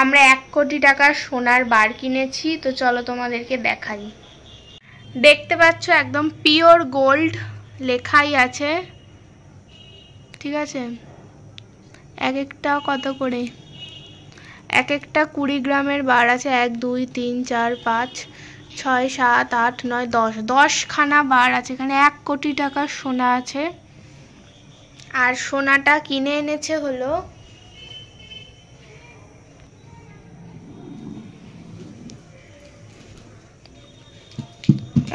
আমরা 1 কোটি টাকার সোনার বার কিনেছি, তো চলো তোমাদেরকে দেখাই। দেখতে পাচ্ছ একদম পিওর গোল্ড লেখাই আছে, ঠিক আছে। এক একটা কত করে, এক একটা 20 গ্রামের বার আছে। 1 2 3 4 5 6 7 8 9 10, 10 খানা বার আছে এখানে। 1 কোটি টাকার সোনা আছে। আর সোনাটা কিনে এনেছে হলো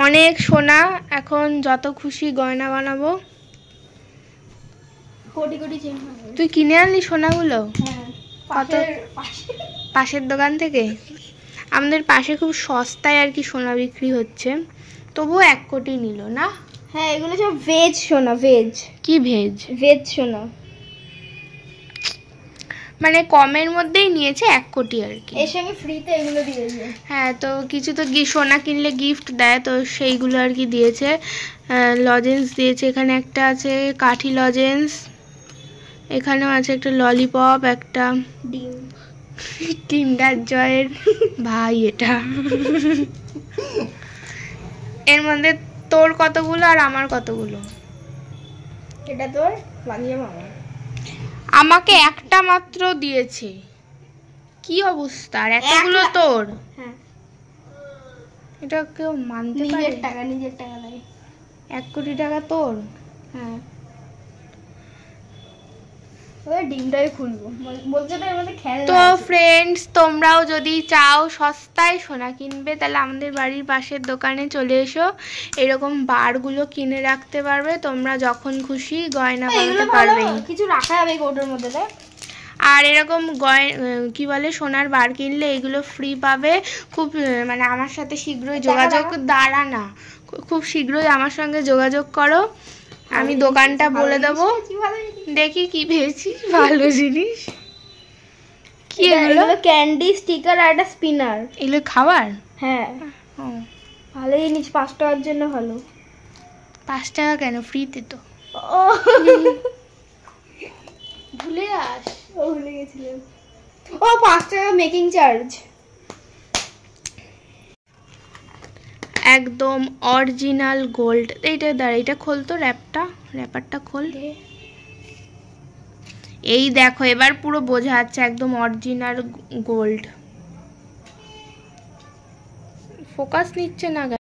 অনেক সোনা। এখন যত খুশি গয়না বানাবো। কোটি কোটি চেন। তুই কিনে আনলি সোনাগুলো? হ্যাঁ, কত? পাশের দোকান থেকে। আমাদের পাশে খুব সস্তায় আর কি সোনা বিক্রি হচ্ছে, তবুও 1 কোটি নিল না। হ্যাঁ, এগুলো সব ভেজ সোনা। ভেজ? কি ভেজ? ভেজ সোনা, মানে কমের মধ্যেই নিয়েছে 1 কোটি আর কি। এর সঙ্গে ফ্রিতে এগুলো দিয়েছে। হ্যাঁ, তো কিছু তো সোনা কিনলে গিফট দেয়, তো সেইগুলো আর কি দিয়েছে। লজেন্স দিয়েছে, এখানে একটা আছে কাঠি লজেন্স, এখানেও আছে একটা ললিপপ, একটা ডিম, কিন্ডার জয়ের ভাই এটা। এর মধ্যে তোর কতগুলো আর আমার কতগুলো? এটা তোর, বানিয়ে মামা। আমাকে একটা মাত্র দিয়েছে, কি অবস্থা। আর এতগুলো তোর? হ্যাঁ, এটা কেউ মানতে পারে? নিজের টাকা, নিজের টাকা লাগে। 1 কোটি টাকা তোর? হ্যাঁ, ওই ডিমটাই খুলবো, বলছে তো এর মধ্যে খেলনা তো আছে। ফ্রেন্ডস, তোমরাও যদি চাও সস্তায় সোনা কিনবে, তাহলে আমাদের বাড়ির পাশের দোকানে চলে এসো। এরকম বারগুলো কিনে রাখতে পারবে, তোমরা যখন খুশি গয়না বানাতে পারবে। কিছু রাখা যাবে কৌটোর মধ্যে, দেখ। আর এরকম কি বলে সোনার বার কিনলে এগুলো ফ্রি পাবে। খুব মানে আমার সাথে শীঘ্রই যোগাযোগ, দাঁড়া না, খুব শীঘ্রই আমার সঙ্গে যোগাযোগ করো, আমি দোকানটা বলে দেবো। দেখি কি পেয়েছিস ভালো জিনিস। কি এগুলো? ক্যান্ডি স্টিকার আর একটা স্পিনার। এগুলো খাবার? হ্যাঁ, ভালো জিনিস, 5 টাকার জন্য ভালো। 5 টাকা কেন, ফ্রিতে তো। ভুলে যাস? ভুলে গেছিলাম। 5 টাকা মেকিং চার্জ। একদম অরিজিনাল গোল্ড। এইটা দাঁড়া, এটা খোলতো, র্যাপারটা খোল। এই দেখো, এবার পুরো বোঝা যাচ্ছে একদম অরিজিনাল গোল্ড। ফোকাস নিচ্ছে না।